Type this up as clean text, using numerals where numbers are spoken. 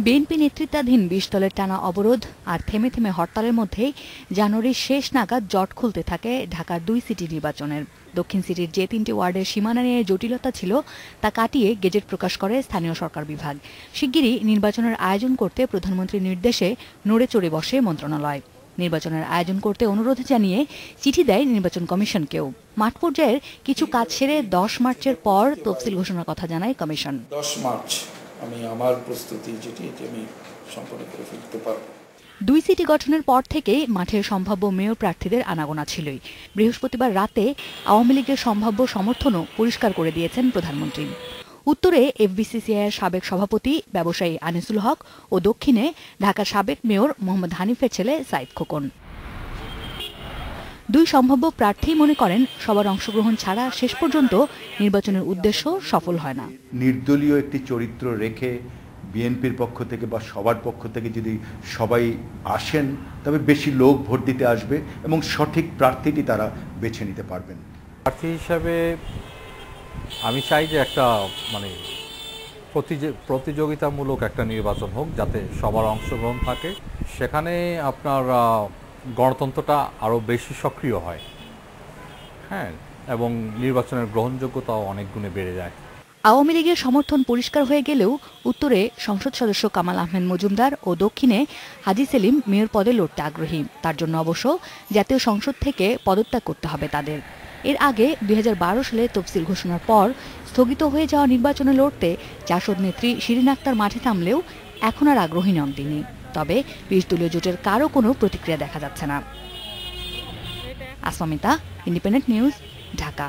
BNP নেতৃত্বাধীন ২০ দলের টানা অবরোধ আর থেমে থেমে হরতালের মধ্যেই জানুয়ারির শেষ নাগাদ জট খুলতে থাকে ঢাকার ২ সিটি নির্বাচনের। দক্ষিণ সিটির যে ৩টি ওয়ার্ডের সীমানা নিয়ে জটিলতা ছিল তা কাটিয়ে গেজেট প্রকাশ করে স্থানীয় সরকার বিভাগ। শিগগিরই নির্বাচনের আয়োজন করতে প্রধানমন্ত্রীর নির্দেশে নড়ে চড়ে বসে মন্ত্রণালয়। নির্বাচনের আয়োজন করতে অনুরোধ জানিয়ে চিঠি দেয় নির্বাচন কমিশনকেও। মাঠ পর্যায়ের কিছু কাজ সেরে ১০ মার্চের পর তফসিল ঘোষণার কথা জানায় কমিশন। ১০ মার্চ আমি আমার প্রস্তুতি যেটি আমি সম্পন্ন করে ফেলতে পারব। ২ সিটি গঠনের পর থেকেই মাঠের সম্ভাব্য মেয়র প্রার্থীদের আনাগোনা ছিলই। বৃহস্পতিবার রাতে আওয়ামী লীগের সম্ভাব্য সমর্থনও পরিষ্কার করে দিয়েছেন প্রধানমন্ত্রী। উত্তরে এফবিসিসিআইয়ের সাবেক সভাপতি ব্যবসায়ী আনিসুল হক ও দক্ষিণে ঢাকার সাবেক মেয়র মোহাম্মদ হানিফের ছেলে সাইদ খোকন। ২ সম্ভাব্য প্রার্থী মনে করেন সবার অংশগ্রহণ ছাড়া শেষ পর্যন্ত নির্বাচনের উদ্দেশ্য সফল হয় না। নির্দলীয় একটি চরিত্র রেখে বিএনপির পক্ষ থেকে বা সবার পক্ষ থেকে যদি সবাই আসেন তবে বেশি লোক ভোট দিতে আসবে এবং সঠিক প্রার্থীটি তারা বেছে নিতে পারবেন। প্রার্থী হিসাবে আমি চাই যে একটা প্রতিযোগিতামূলক একটা নির্বাচন হোক, যাতে সবার অংশগ্রহণ থাকে। সেখানে আপনার গণতন্ত্রটা আরও বেশি সক্রিয় হয়, হ্যাঁ, এবং নির্বাচনের গ্রহণযোগ্যতাও অনেক গুণে বেড়ে যায়। আওয়ামী লীগের সমর্থন পরিষ্কার হয়ে গেলেও উত্তরে সংসদ সদস্য কামাল আহমেদ মজুমদার ও দক্ষিণে হাজী সেলিম মেয়র পদে লড়তে আগ্রহী। তার জন্য অবশ্য জাতীয় সংসদ থেকে পদত্যাগ করতে হবে তাদের। এর আগে ২০১২ সালে তফসিল ঘোষণার পর স্থগিত হয়ে যাওয়া নির্বাচনে লড়তে জাসদ নেত্রী শিরিন আক্তার মাঠে থামলেও এখন আর আগ্রহী নন তিনি। তবে ২০ দলীয় জোটের কারও কোনো প্রতিক্রিয়া দেখা যাচ্ছে না। আসমামিতা, ইন্ডিপেন্ডেন্ট নিউজ, ঢাকা।